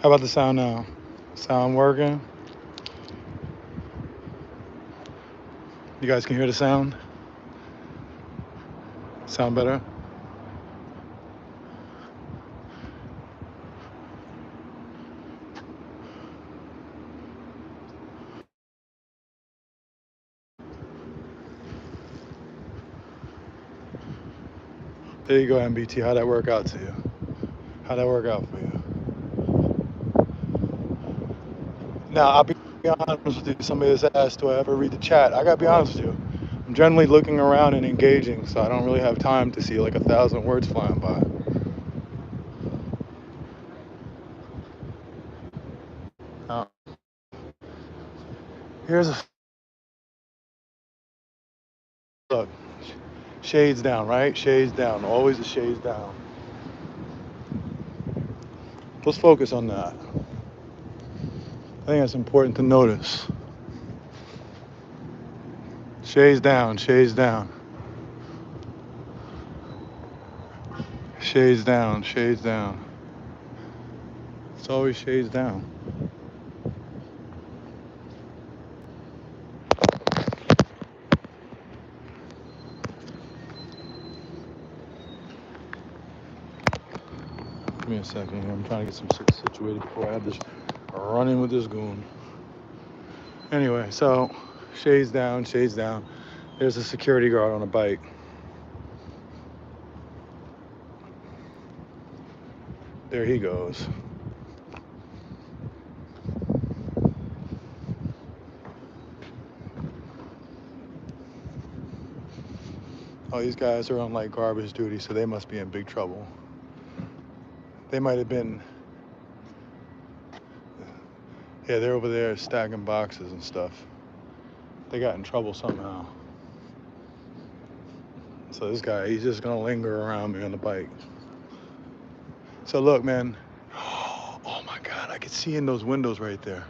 How about the sound now? Sound working? You guys can hear the sound? Sound better? There you go, MBT. How'd that work out to you? How'd that work out for you? Now, I'll be honest with you. Somebody has asked, do I ever read the chat? I gotta be honest with you. I'm generally looking around and engaging, so I don't really have time to see like 1,000 words flying by. Now, here's a look. Shades down, right? Shades down. Always the shades down. Let's focus on that. I think that's important to notice. Shades down, shades down. Shades down, shades down. It's always shades down. Give me a second here. I'm trying to get some shit situated before I have this running with this goon. Anyway, so shades down, shades down. There's a security guard on a bike. There he goes. Oh, these guys are on like garbage duty, so they must be in big trouble. They might have been, yeah, they're over there stacking boxes and stuff. They got in trouble somehow. So this guy, he's just gonna linger around me on the bike. So look, man. Oh my God, I could see in those windows right there.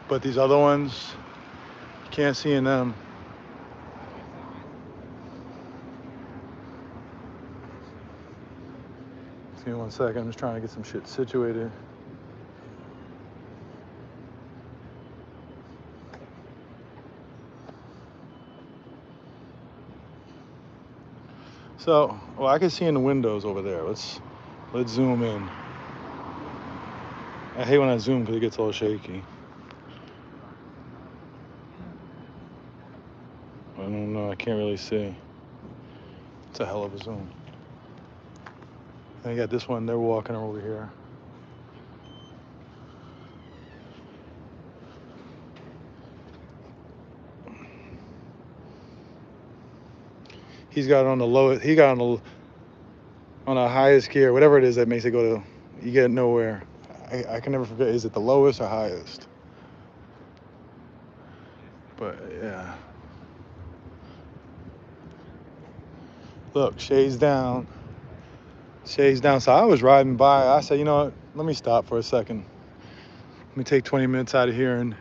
But these other ones, you can't see in them. Give me 1 second, I'm just trying to get some shit situated. So, well, I can see in the windows over there. Let's zoom in. I hate when I zoom because it gets all shaky. I don't know, I can't really see. It's a hell of a zoom. And I got this one, they're walking over here. He's got on the lowest, he got on the highest gear, whatever it is that makes it go to, you get nowhere. I can never forget, is it the lowest or highest? But yeah. Look, shades down. Shades down. So I was riding by. I said, you know what? Let me stop for a second. Let me take 20 minutes out of here and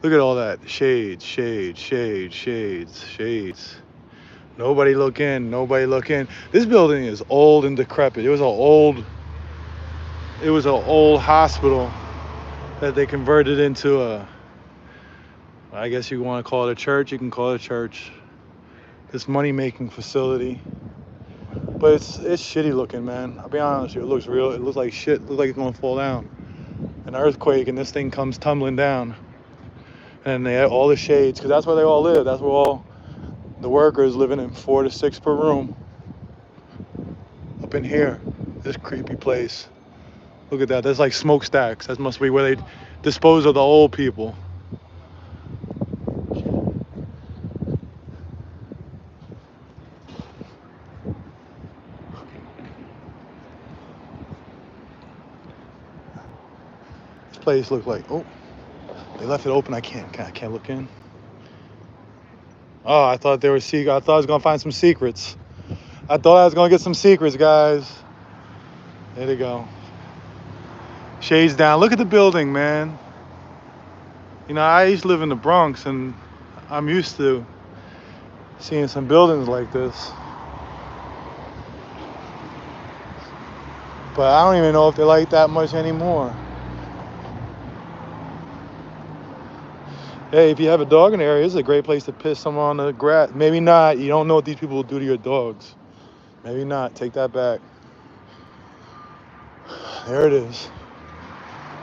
look at all that. Shades, shades, shades, shades, shades. Nobody look in. Nobody look in. This building is old and decrepit. It was an old hospital that they converted into a, I guess you want to call it a church. You can call it a church. This money-making facility. But it's shitty looking, man. I'll be honest with you. It looks real. It looks like shit. It looks like it's gonna fall down. An earthquake, and this thing comes tumbling down. And they have all the shades, because that's where they all live. That's where all the workers living in 4 to 6 per room. Up in here, this creepy place. Look at that. That's like smokestacks. That must be where they dispose of the old people. This place looks like, oh, they left it open. I can't look in. Oh, I thought I thought I was gonna find some secrets. I thought I was gonna get some secrets, guys. There they go. Shades down. Look at the building, man. You know, I used to live in the Bronx, and I'm used to seeing some buildings like this. But I don't even know if they like that much anymore. Hey, if you have a dog in the area, this is a great place to piss someone on the grass. Maybe not. You don't know what these people will do to your dogs. Maybe not. Take that back. There it is.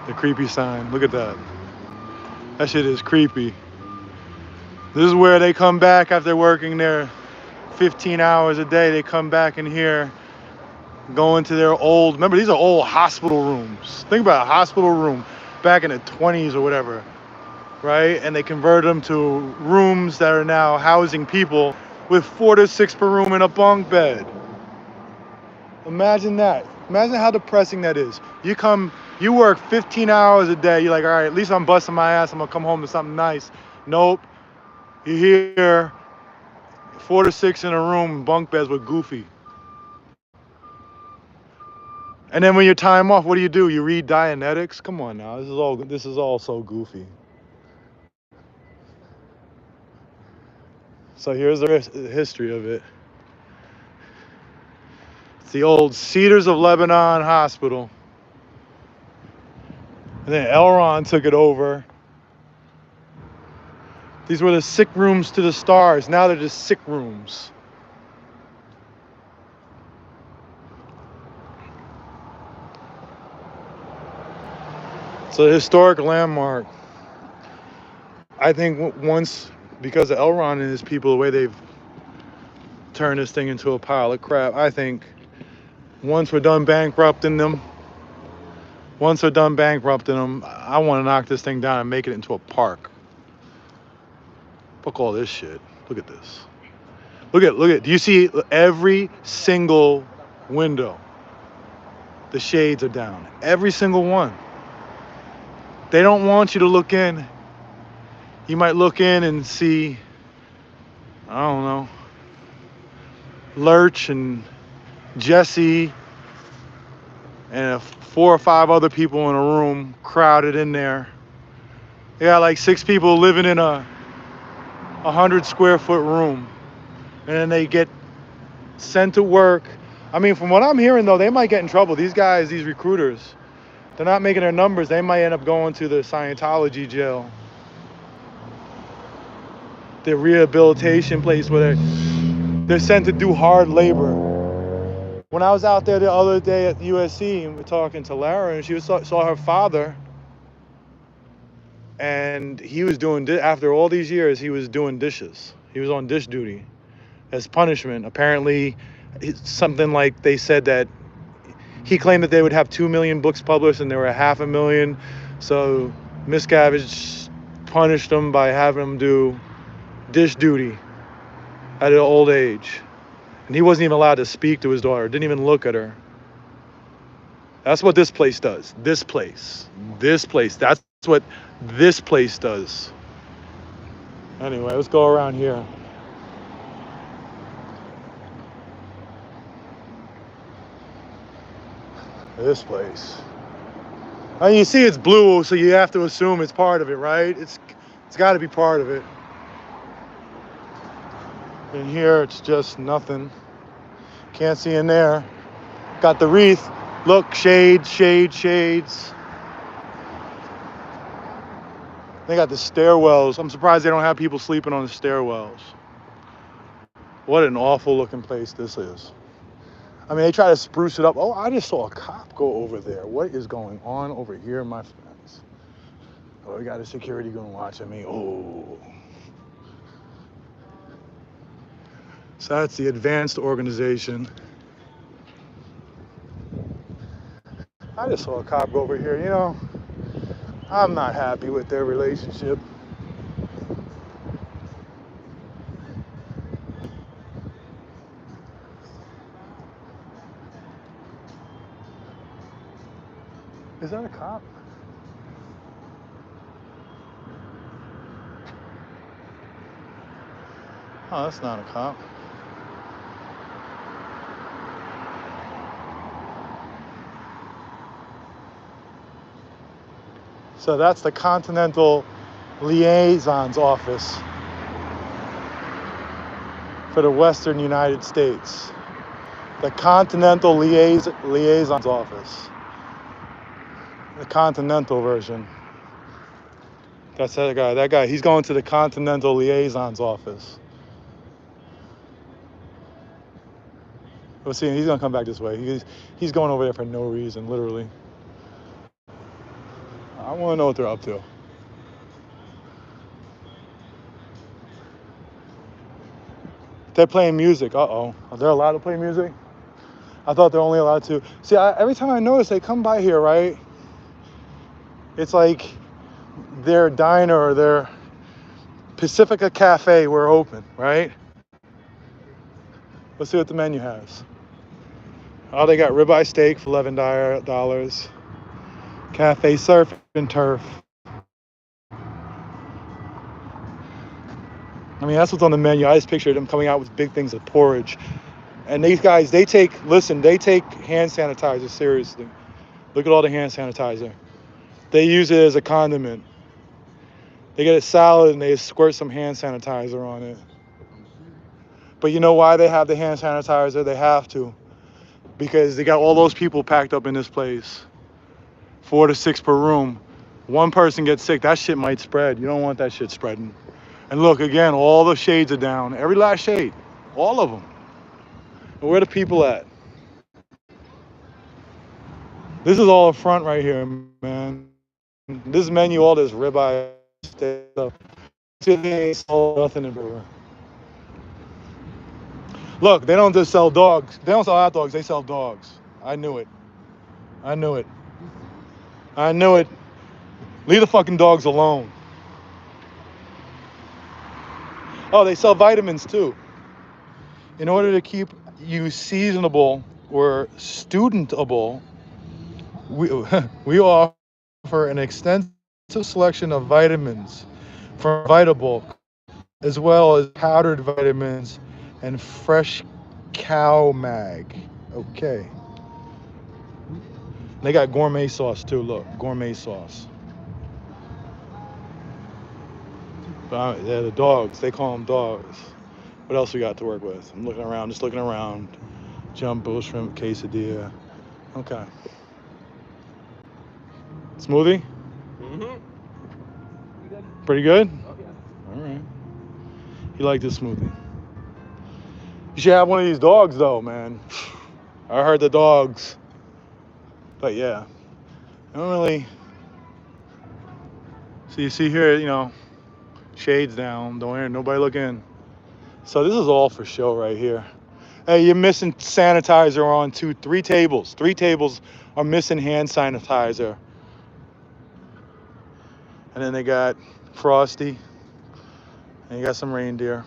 The creepy sign. Look at that. That shit is creepy. This is where they come back after working there 15 hours a day. They come back in here, go into their old, remember these are old hospital rooms. Think about a hospital room back in the 20s or whatever, right? And they converted them to rooms that are now housing people with 4 to 6 per room in a bunk bed. Imagine that. Imagine how depressing that is. You work 15 hours a day. You're like, all right, at least I'm busting my ass. I'm gonna come home to something nice. Nope. You're here 4 to 6 in a room, bunk beds with Goofy. And then when your time off, what do? You read Dianetics? Come on now, this is all so goofy. So here's the history of it. It's the old Cedars of Lebanon Hospital. And then Elron took it over. These were the sick rooms to the stars. Now they're just sick rooms. It's a historic landmark. I think once, because of Elron and his people, the way they've turned this thing into a pile of crap, I think once we're done bankrupting them, I want to knock this thing down and make it into a park. Fuck all this shit. Look at this. Look at, do you see every single window? The shades are down. Every single one. They don't want you to look in. You might look in and see, I don't know, Lurch and Jesse and 4 or 5 other people in a room crowded in there. They got like 6 people living in a 100 square foot room. And then they get sent to work. I mean, from what I'm hearing though, they might get in trouble. These guys, these recruiters, they're not making their numbers. They might end up going to the Scientology jail. The rehabilitation place where they're sent to do hard labor. When I was out there the other day at USC and we're talking to Lara, and she saw her father, and he was doing, after all these years, he was doing dishes. He was on dish duty as punishment. Apparently, it's something like they said that he claimed that they would have 2 million books published and there were 500,000. So Miscavige punished him by having him do dish duty at an old age. And he wasn't even allowed to speak to his daughter, didn't even look at her. That's what this place does. This place. That's what this place does. Anyway, let's go around here. This place. And you see it's blue, so you have to assume it's part of it, right? It's got to be part of it. In here, it's just nothing. Can't see in there. Got the wreath. Look, shades. They got the stairwells. I'm surprised they don't have people sleeping on the stairwells. What an awful looking place this is. I mean, they try to spruce it up. Oh, I just saw a cop go over there. What is going on over here, my friends? Oh, we got a security gun watching me. Oh. So that's the advanced organization. I just saw a cop go over here. You know, I'm not happy with their relationship. Is that a cop? Oh, that's not a cop. So that's the Continental Liaison's Office for the Western United States. The Continental Liaison's office. The Continental version. That's that guy. That guy, he's going to the Continental Liaison's office. We'll see. He's gonna come back this way. He's going over there for no reason, literally. I want to know what they're up to. They're playing music. Uh-oh. Are they allowed to play music? I thought they're only allowed to. See, every time I notice they come by here, right? It's like their diner or their Pacifica Cafe were open, right? Let's see what the menu has. Oh, they got ribeye steak for $11. Cafe surf and turf. I mean, that's what's on the menu. I just pictured them coming out with big things of porridge. And these guys, they take hand sanitizer seriously. Look at all the hand sanitizer. They use it as a condiment. They get a salad and they squirt some hand sanitizer on it. But you know why they have the hand sanitizer? They have to. Because they got all those people packed up in this place. 4 to 6 per room. One person gets sick, that shit might spread. You don't want that shit spreading. And look, again, all the shades are down. Every last shade. All of them. And where are the people at? This is all up front right here, man. This menu, all this ribeye stuff. See, they ain't sold nothing in Brewer. Look, they don't just sell dogs. They don't sell hot dogs, they sell dogs. I knew it. I knew it. I knew it. Leave the fucking dogs alone. Oh, they sell vitamins too. In order to keep you seasonable or studentable, we offer an extensive selection of vitamins from Vitabulk, as well as powdered vitamins and fresh cow mag. Okay. They got gourmet sauce too. Look, gourmet sauce. They're the dogs. They call them dogs. What else we got to work with? I'm looking around, just looking around. Jumbo shrimp quesadilla. Okay. Smoothie? Mm-hmm. Pretty good? Oh, yeah. All right. You like this smoothie? You should have one of these dogs, though, man. I heard the dogs. But yeah, I don't really. So you see here, you know, shades down. Don't hear nobody looking. So this is all for show right here. Hey, you're missing sanitizer on 3 tables. 3 tables are missing hand sanitizer. And then they got Frosty. And you got some reindeer.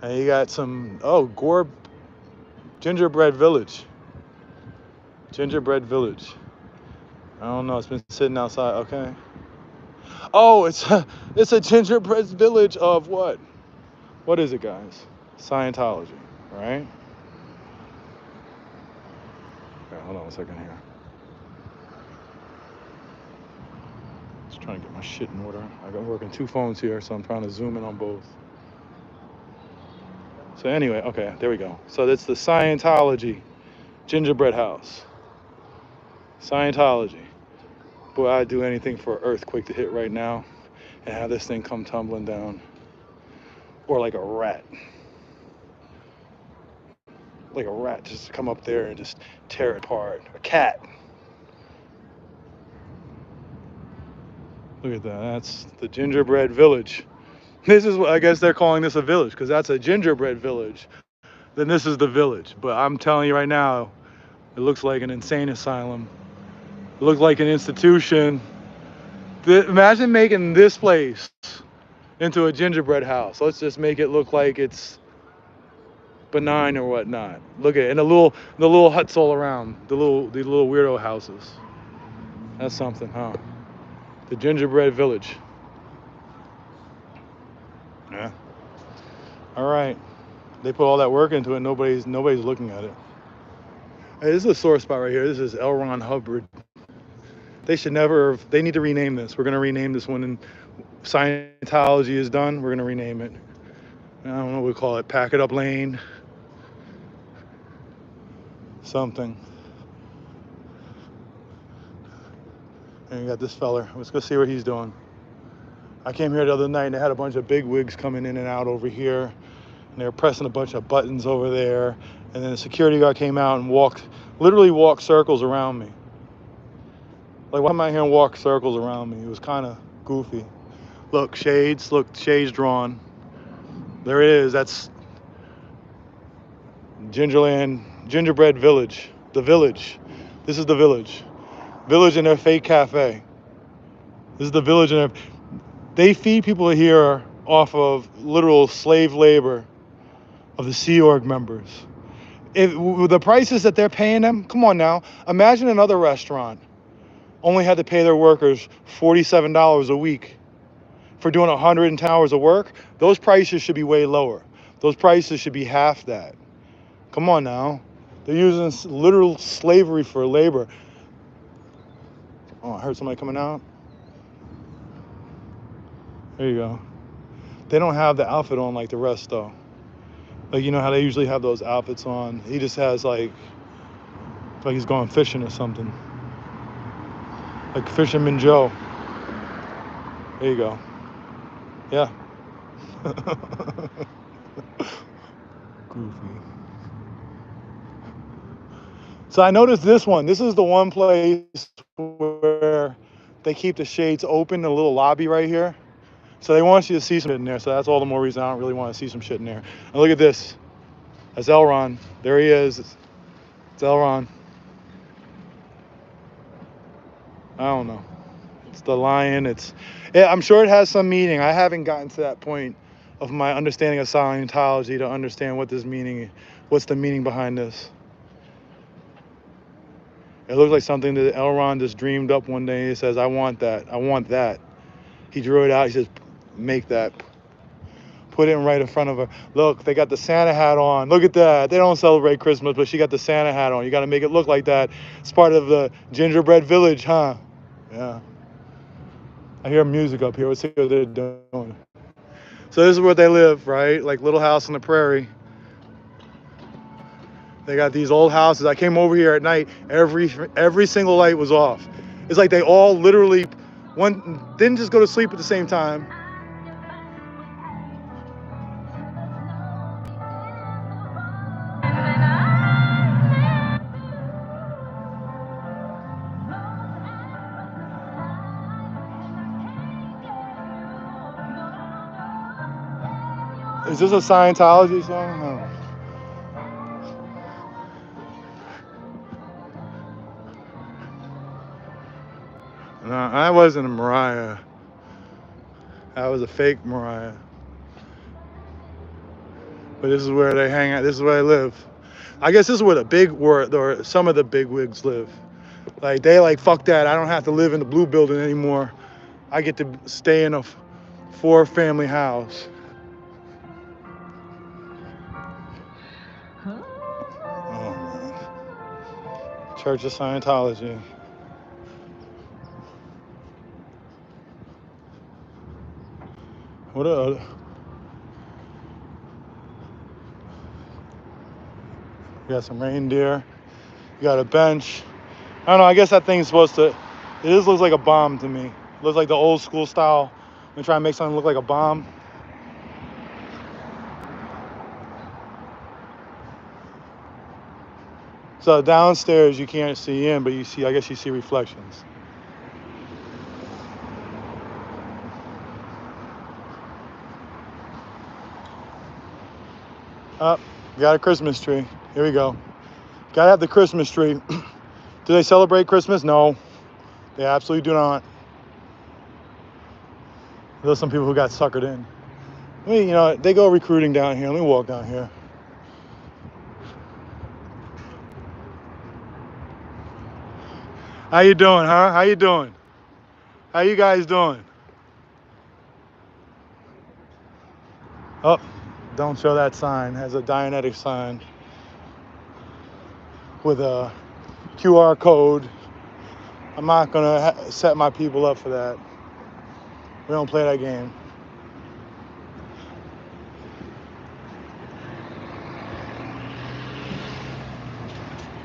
And you got some, Gingerbread Village. Gingerbread Village. I don't know, it's been sitting outside, okay. Oh, it's a gingerbread village of what? What is it, guys? Scientology, right? Okay, hold on a second here. Just trying to get my shit in order. I got working 2 phones here, so I'm trying to zoom in on both. So anyway, okay, there we go. So that's the Scientology gingerbread house. Scientology. Boy, I'd do anything for an earthquake to hit right now and have this thing come tumbling down. Or like a rat. Like a rat just come up there and just tear it apart. A cat. Look at that. That's the gingerbread village. This is what I guess they're calling this a village because that's a gingerbread village. Then this is the village. But I'm telling you right now, it looks like an insane asylum. It looks like an institution. Imagine making this place into a gingerbread house. Let's just make it look like it's benign or whatnot. Look at it. And the little huts all around. The little weirdo houses. That's something, huh? The gingerbread village. Yeah. All right. They put all that work into it. Nobody's looking at it. Hey, this is a sore spot right here. This is L. Ron Hubbard. They need to rename this. We're going to rename this when Scientology is done. We're going to rename it. I don't know what we call it. Pack it up lane. something. And you got this feller. Let's go see what he's doing. I came here the other night and they had a bunch of big wigs coming in and out over here. And they were pressing a bunch of buttons over there. And then the security guard came out and literally walked circles around me. Like, why am I here and walk circles around me? It was kind of goofy. Look, shades drawn. There it is. That's Gingerbread Village. The Village. This is the Village. Village in their fake cafe. This is the Village in their... They feed people here off of literal slave labor of the Sea Org members. With the prices that they're paying them, come on now. Imagine another restaurant only had to pay their workers $47 a week for doing 110 hours of work. Those prices should be way lower. Those prices should be half that. Come on now. They're using literal slavery for labor. Oh, I heard somebody coming out. There you go. They don't have the outfit on like the rest though. Like, you know how they usually have those outfits on. He just has like he's going fishing or something. Like Fisherman Joe. There you go. Yeah. Goofy. So I noticed this one. This is the one place where they keep the shades open in a little lobby right here. So they want you to see some shit in there. So that's all the more reason I don't really want to see some shit in there. And look at this. That's Elron. There he is. It's Elron. I don't know. It's the lion. I'm sure it has some meaning. I haven't gotten to that point of my understanding of Scientology to understand what's the meaning behind this. It looks like something that Elron just dreamed up one day. He says, I want that. I want that. He drew it out. He says, make that. Put it right in front of her. Look, they got the Santa hat on. Look at that. They don't celebrate Christmas, but she got the Santa hat on. You got to make it look like that. It's part of the gingerbread village, huh? Yeah. I hear music up here. Let's see what they're doing. So this is where they live, right? Like Little House on the Prairie. They got these old houses. I came over here at night. Every single light was off. It's like they all literally didn't just go to sleep at the same time. Is this a Scientology song? No. No, I wasn't a Mariah. I was a fake Mariah. But this is where they hang out. This is where they live. I guess this is where or some of the big wigs live. Like, they like, fuck that. I don't have to live in the blue building anymore. I get to stay in a 4-family house. Oh, man. Church of Scientology. What a... You got some reindeer. You got a bench. I don't know, I guess that thing's supposed to... It just looks like a bomb to me. It looks like the old school style. They try to make something look like a bomb. So downstairs you can't see in, but I guess you see reflections. Oh, got a Christmas tree. Here we go. Gotta have the Christmas tree. Do they celebrate Christmas? No, they absolutely do not. There's some people who got suckered in. They go recruiting down here. Let me walk down here. How you doing, huh? How you doing? How you guys doing? Oh, don't show that sign. It has a Dianetic sign with a QR code. I'm not gonna set my people up for that. We don't play that game.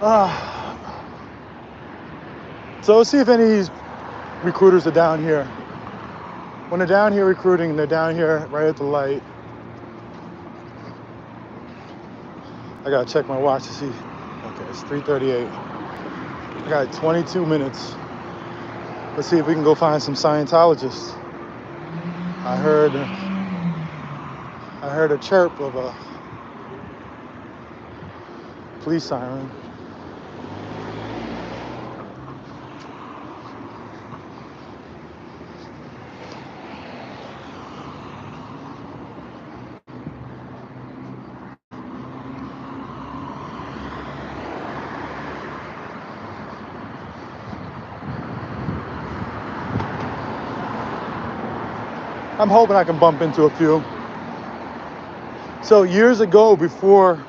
So let's see if any of these recruiters are down here. When they're down here recruiting, they're down here right at the light. I gotta check my watch to see. Okay, it's 3:38. I got 22 minutes. Let's see if we can go find some Scientologists. I heard a chirp of a police siren. I'm hoping I can bump into a few. So years ago, before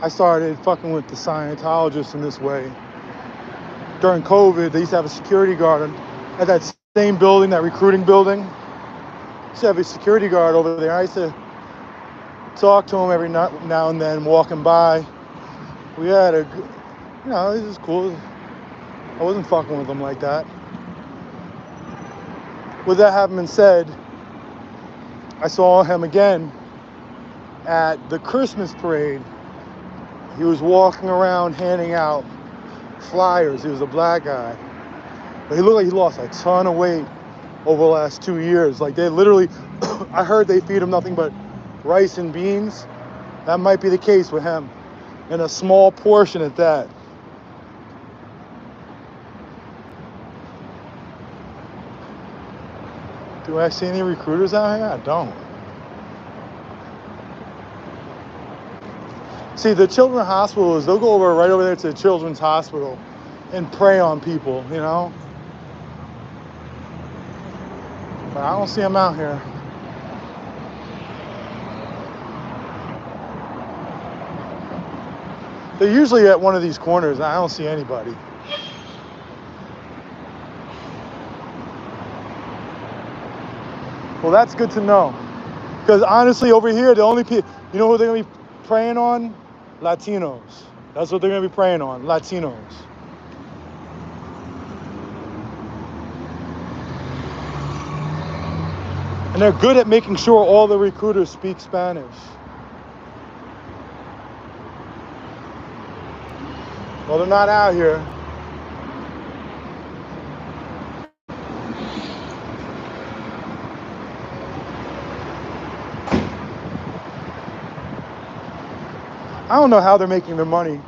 I started fucking with the Scientologists in this way, during COVID, they used to have a security guard at that same building, that recruiting building. They used to have a security guard over there. I used to talk to him every now and then, walking by. We had a, it was cool. I wasn't fucking with him like that. With that having been said, I saw him again at the Christmas parade. He was walking around handing out flyers. He was a black guy. But he looked like he lost a ton of weight over the last 2 years. Like they literally, I heard they feed him nothing but rice and beans. That might be the case with him. And a small portion at that. Do I see any recruiters out here? I don't. See, the children's hospital they'll go right over there to the children's hospital and prey on people, But I don't see them out here. They're usually at one of these corners. I don't see anybody. Well, that's good to know. Because honestly, over here, the only people, you know who they're going to be preying on? Latinos. That's what they're going to be preying on, Latinos. And they're good at making sure all the recruiters speak Spanish. Well, they're not out here. I don't know how they're making their money.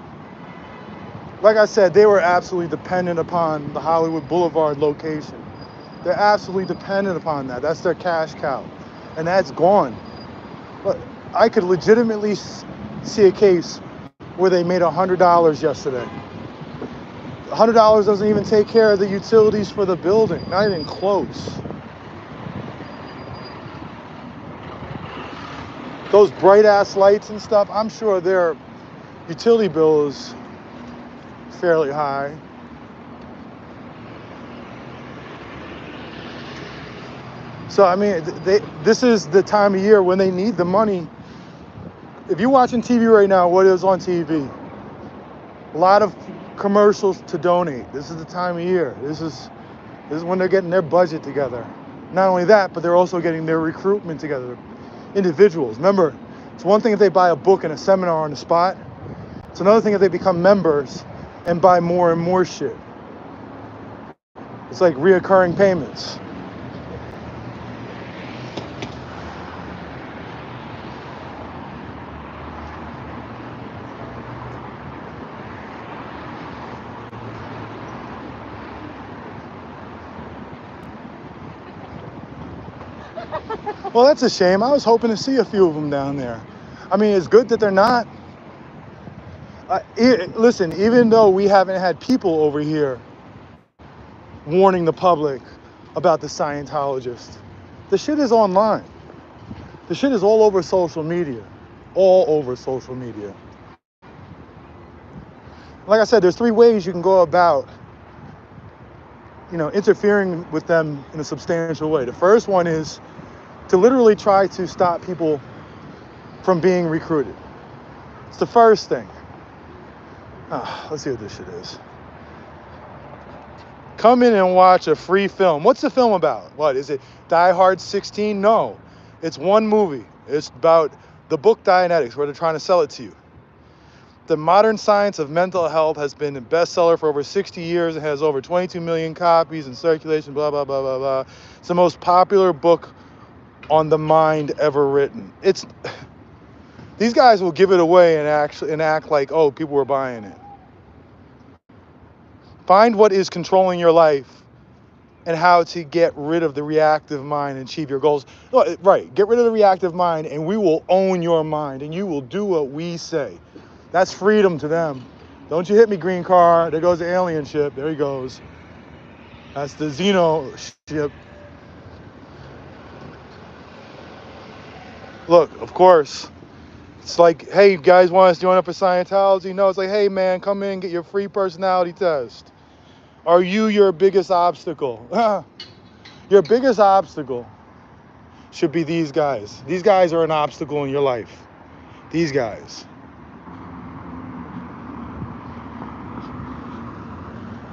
Like I said, they were absolutely dependent upon the Hollywood Boulevard location. They're absolutely dependent upon that. That's their cash cow. And that's gone. But I could legitimately see a case where they made $100 yesterday. $100 doesn't even take care of the utilities for the building. Not even close. Those bright ass lights and stuff, I'm sure their utility bill is fairly high. So, I mean, this is the time of year when they need the money. If you're watching TV right now, what is on TV? A lot of commercials to donate. This is the time of year. This is when they're getting their budget together. Not only that, but they're also getting their recruitment together. Individuals. Remember, it's one thing if they buy a book and a seminar on the spot. It's another thing if they become members and buy more and more shit. It's like reoccurring payments. Well, that's a shame. I was hoping to see a few of them down there. I mean, it's good that they're not. Listen, even though we haven't had people over here warning the public about the Scientologists, the shit is online. The shit is all over social media. All over social media. Like I said, there's 3 ways you can go about, interfering with them in a substantial way. The first one is to literally try to stop people from being recruited. It's the first thing. Let's see what this shit is. Come in and watch a free film. What's the film about? What is it? Die Hard 16? No. It's one movie. It's about the book Dianetics, where they're trying to sell it to you. The Modern Science of Mental Health has been a bestseller for over 60 years. It has over 22 million copies in circulation, blah, blah, blah, blah, blah. It's the most popular book on the mind ever written. These guys will give it away and act like, oh, people were buying it. Find what is controlling your life and how to get rid of the reactive mind and achieve your goals. Right, get rid of the reactive mind and we will own your mind and you will do what we say. That's freedom to them. Don't you hit me, green car. There goes the alien ship. There he goes. That's the Xeno ship. Look, of course, it's like, hey, you guys want us to join up for Scientology? No, it's like, hey, man, come in and get your free personality test. Are you your biggest obstacle? Your biggest obstacle should be these guys. These guys are an obstacle in your life. These guys.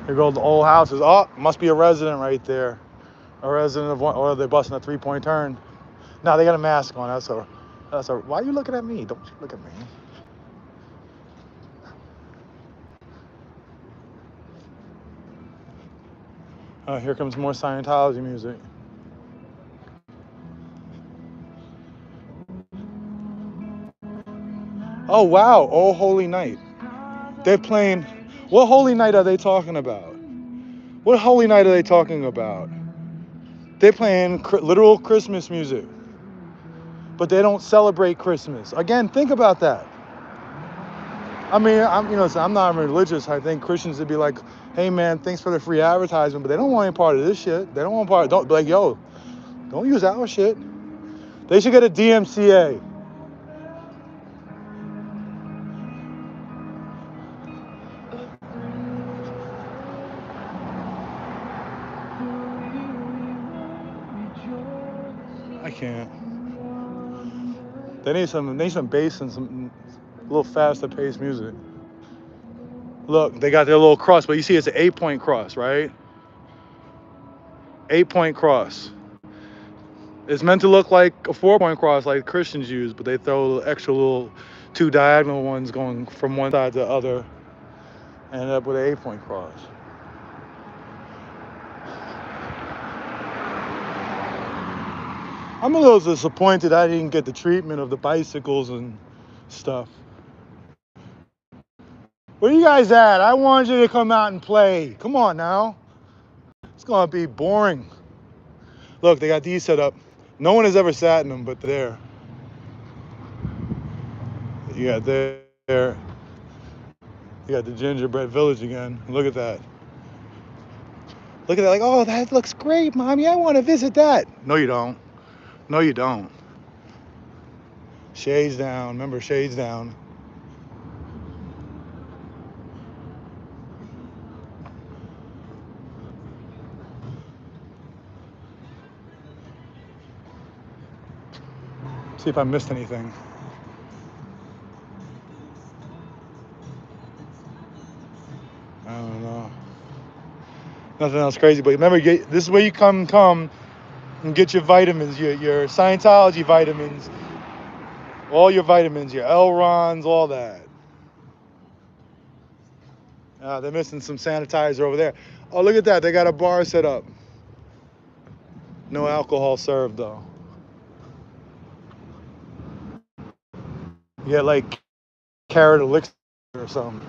Here go the old houses. Oh, must be a resident right there. A resident of one, or they're busting a three-point turn. No, they got a mask on. Why are you looking at me? Don't you look at me. Oh, here comes more Scientology music. Oh, wow. Oh, Holy Night. They're playing. What Holy Night are they talking about? What Holy Night are they talking about? They're playing literal Christmas music. But they don't celebrate Christmas. Again, think about that. I mean, I'm not religious. I think Christians would be like, hey, man, thanks for the free advertisement. But they don't want any part of this shit. They don't want part. Don't be like, yo, don't use our shit. They should get a DMCA. I can't. They need some bass and some a little faster paced music. Look, they got their little cross, but you see it's an 8-point cross, right? 8-point cross. It's meant to look like a 4-point cross like Christians use, but they throw extra little 2 diagonal ones going from one side to the other and end up with an 8-point cross. I'm a little disappointed I didn't get the treatment of the bicycles and stuff. Where you guys at? I want you to come out and play. Come on now. It's gonna be boring. Look, they got these set up. No one has ever sat in them, but they're there. You got there. You got the gingerbread village again. Look at that. Look at that, like, oh, that looks great, Mommy. I want to visit that. No, you don't. No, you don't. Shades down. Remember, shades down. See if I missed anything. I don't know. Nothing else crazy, but remember, this is where you come and get your vitamins, your Scientology vitamins, all your vitamins, your L-Rons, all that. They're missing some sanitizer over there. Oh, look at that. They got a bar set up. No alcohol served, though. You get like carrot elixir or something.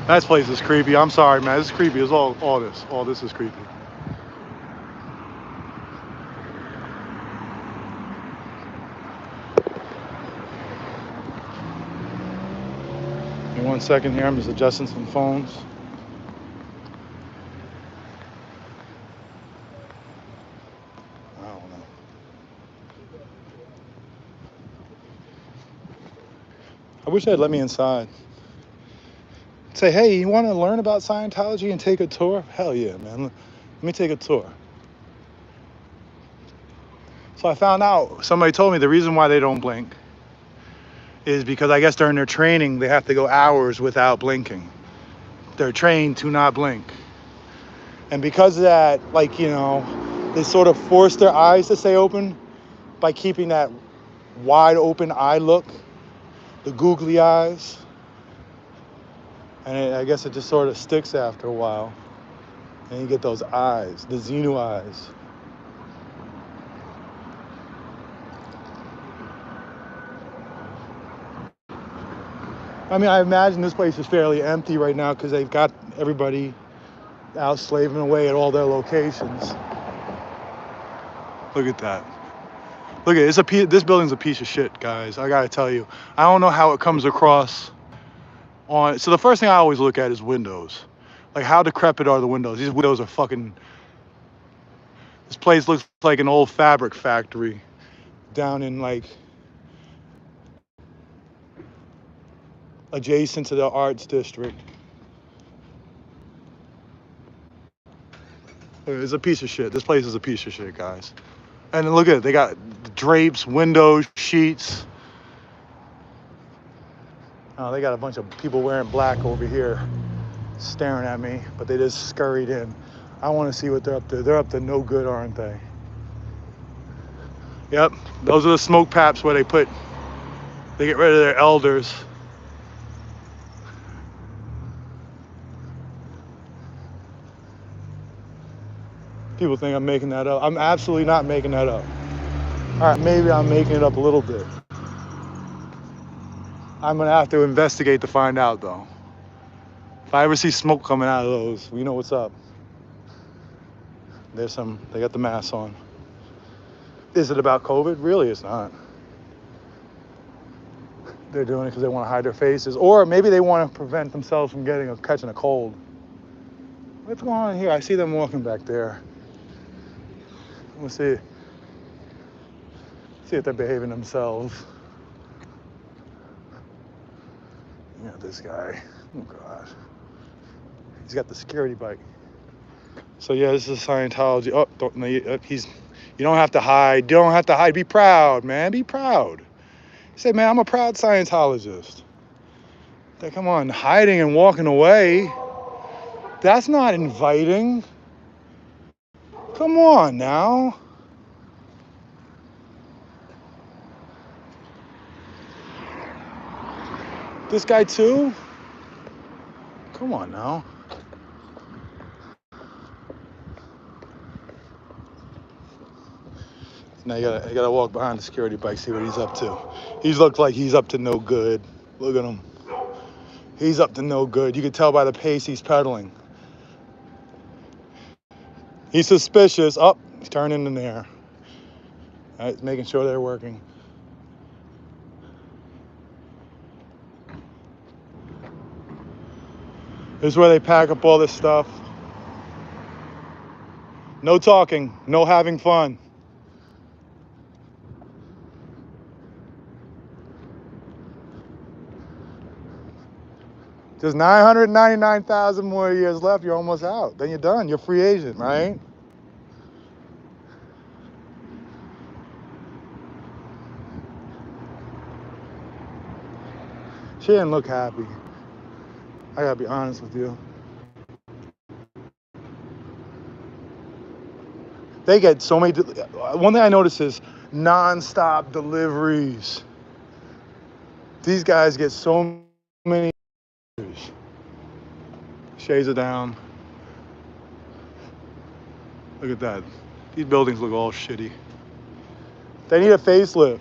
That place is creepy. I'm sorry, man. This is creepy. It's all this. All this is creepy. In 1 second here, I'm just adjusting some phones. I don't know. I wish they'd let me inside. Say, hey, you want to learn about Scientology and take a tour? Hell yeah, man. Let me take a tour. So I found out, somebody told me the reason why they don't blink is because I guess during their training, they have to go hours without blinking. They're trained to not blink. And because of that, like, they sort of force their eyes to stay open by keeping that wide open eye look, the googly eyes. And I guess it just sort of sticks after a while. And you get those eyes, the Xenu eyes. I mean, I imagine this place is fairly empty right now because they've got everybody out slaving away at all their locations. Look at that. Look at it. This building's a piece of shit, guys. I gotta tell you. I don't know how it comes across so the first thing I always look at is windows. Like, how decrepit are the windows? These windows are fucking... This place looks like an old fabric factory down in, like, adjacent to the arts district. It's a piece of shit. This place is a piece of shit, guys. And look at it. They got drapes, windows, sheets. Oh, they got a bunch of people wearing black over here staring at me, but they just scurried in. I want to see what they're up to. They're up to no good, aren't they? Yep, those are the smoke paps where they get rid of their elders. People think I'm making that up. I'm absolutely not making that up. All right, maybe I'm making it up a little bit. I'm gonna have to investigate to find out, though. If I ever see smoke coming out of those, we know what's up. They got the masks on. Is it about COVID? Really, it's not. They're doing it because they want to hide their faces, or maybe they want to prevent themselves from catching a cold. What's going on here? I see them walking back there. Let's see if they're behaving themselves. Yeah, this guy. Oh God. He's got the security bike. So yeah, this is Scientology. Oh, you don't have to hide. You don't have to hide. Be proud, man. Be proud. Say, man, I'm a proud Scientologist. Come on, hiding and walking away. That's not inviting. Come on now. This guy too? Come on now. Now you gotta walk behind the security bike, see what he's up to. He looks like he's up to no good. Look at him. He's up to no good. You can tell by the pace he's pedaling. He's suspicious. Oh, he's turning in there. All right, making sure they're working. This is where they pack up all this stuff. No talking, no having fun. Just 999,000 more years left. You're almost out. Then you're done. You're free agent, right? She didn't look happy. I gotta be honest with you. They get so many. One thing I notice is non-stop deliveries. These guys get so many. Shades are down. Look at that. These buildings look all shitty. They need a facelift.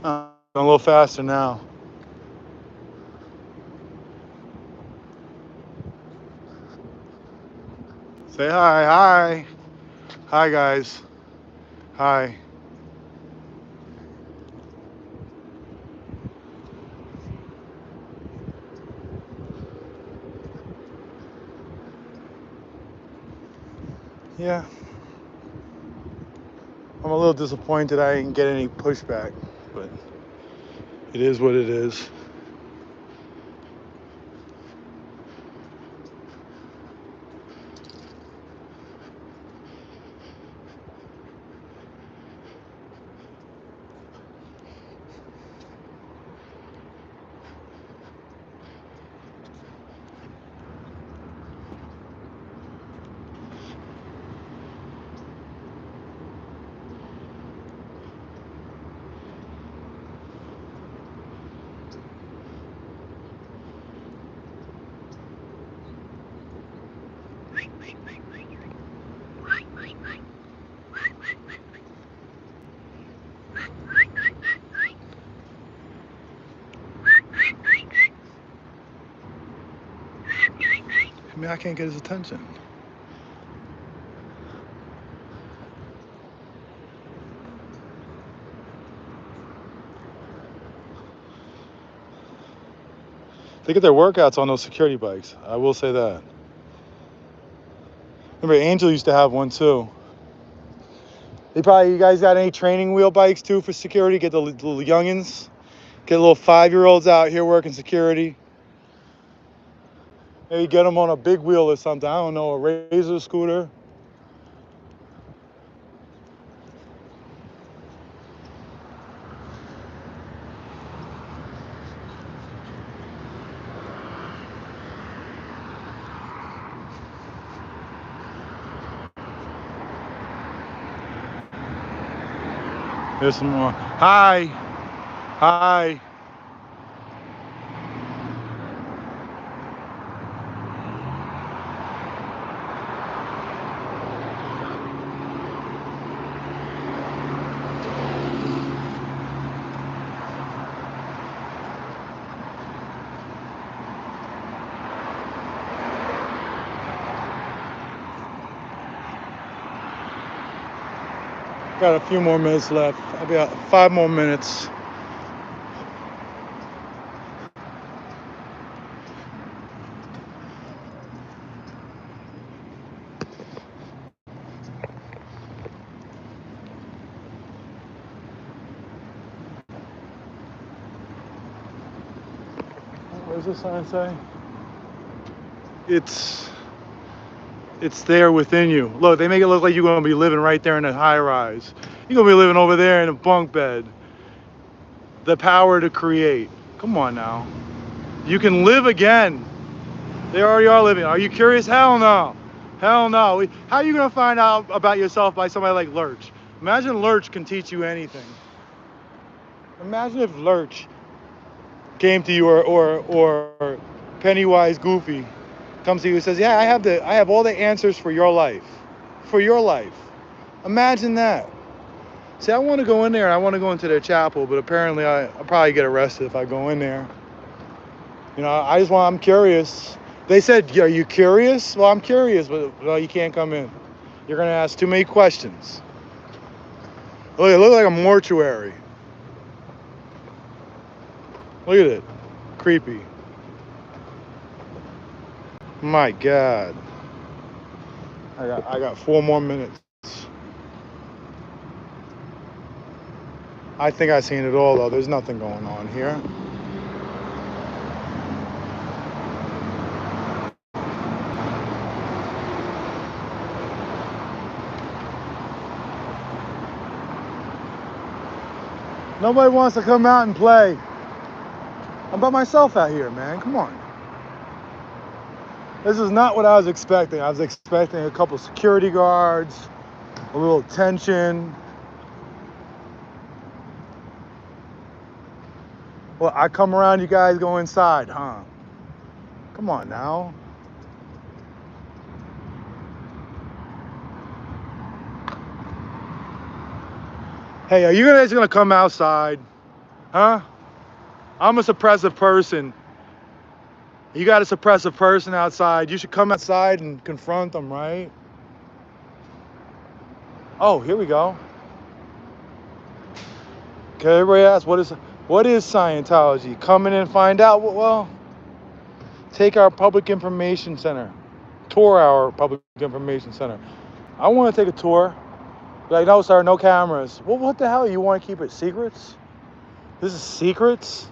A little faster now. Say hi, hi. Hi, guys. Hi. Yeah. I'm a little disappointed I didn't get any pushback, but it is what it is. I mean, I can't get his attention. They get their workouts on those security bikes. I will say that. Remember, Angel used to have one too. You guys got any training wheel bikes too for security? Get the little youngins. Get little 5-year-olds out here working security. Maybe get them on a big wheel or something. I don't know, a Razor scooter. There's some more. Hi. Hi. Got a few more minutes left. I'll be out 5 more minutes. What does this sign say? It's there within you. Look, they make it look like you're gonna be living right there in a high rise. You're gonna be living over there in a bunk bed. The power to create. Come on now. You can live again. They already are living. Are you curious? Hell no. Hell no. How are you gonna find out about yourself by somebody like Lurch? Imagine Lurch can teach you anything. Imagine if Lurch came to you, or Pennywise Goofy comes to you and says, "Yeah, I have all the answers for your life." For your life. Imagine that. See, I want to go in there. I want to go into their chapel, but apparently I'll probably get arrested if I go in there. You know, I'm curious. They said, "Are you curious?" Well, I'm curious, but no, you can't come in. You're going to ask too many questions. Look, it looks like a mortuary. Look at it. Creepy. My God. I got 4 more minutes. I think I've seen it all, though. There's nothing going on here. Nobody wants to come out and play. I'm by myself out here, man. Come on. This is not what I was expecting. I was expecting a couple security guards, a little tension. Well, I come around, you guys go inside, huh? Come on now. Hey, are you guys gonna come outside? Huh? I'm a suppressive person. You got a suppressive person outside. You should come outside and confront them, right? Oh, here we go. Okay, everybody asks, what is Scientology? Come in and find out. Well, take our public information center. Tour our public information center. I want to take a tour. Like, no, sir, no cameras. Well, what the hell? You want to keep it secrets? This is secrets?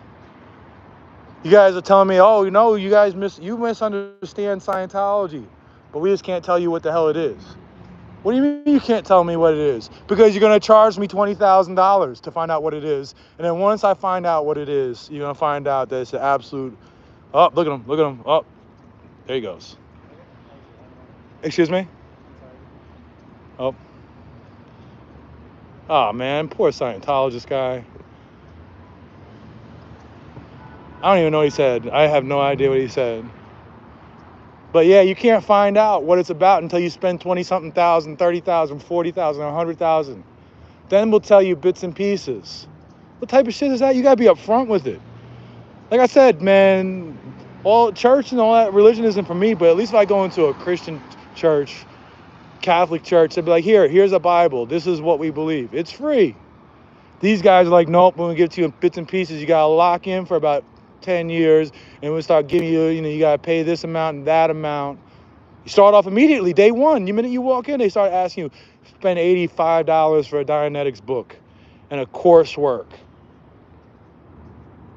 You guys are telling me, oh, you guys misunderstand Scientology, but we just can't tell you what the hell it is. What do you mean you can't tell me what it is? Because you're going to charge me $20,000 to find out what it is. And then once I find out what it is, you're going to find out that it's an absolute... Oh, look at him. Oh, there he goes. Excuse me? Oh. Oh, man, poor Scientologist guy. I don't even know what he said. I have no idea what he said. But yeah, you can't find out what it's about until you spend 20-something thousand, 30,000, 40,000, 100,000. Then we'll tell you bits and pieces. What type of shit is that? You gotta be upfront with it. Like I said, man, all church and all that religion isn't for me, but at least if I go into a Christian church, Catholic church, they'd be like, here's a Bible. This is what we believe. It's free. These guys are like, nope, we're gonna give it to you in bits and pieces. You gotta lock in for about 10 years, and we'll start giving you, you gotta pay this amount and that amount. You start off immediately, day one. The minute you walk in, they start asking you, spend $85 for a Dianetics book and a coursework.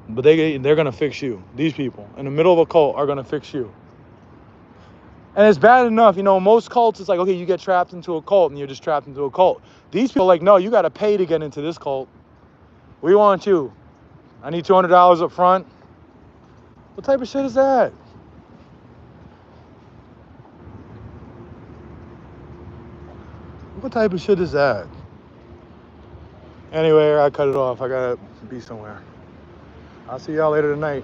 But they're gonna fix you. These people in the middle of a cult are gonna fix you. And it's bad enough, most cults, it's like, okay, you get trapped into a cult and you're just trapped into a cult. These people are like, no, you gotta pay to get into this cult. We want you. I need $200 up front. What type of shit is that? What type of shit is that? Anyway, I cut it off. I gotta be somewhere. I'll see y'all later tonight.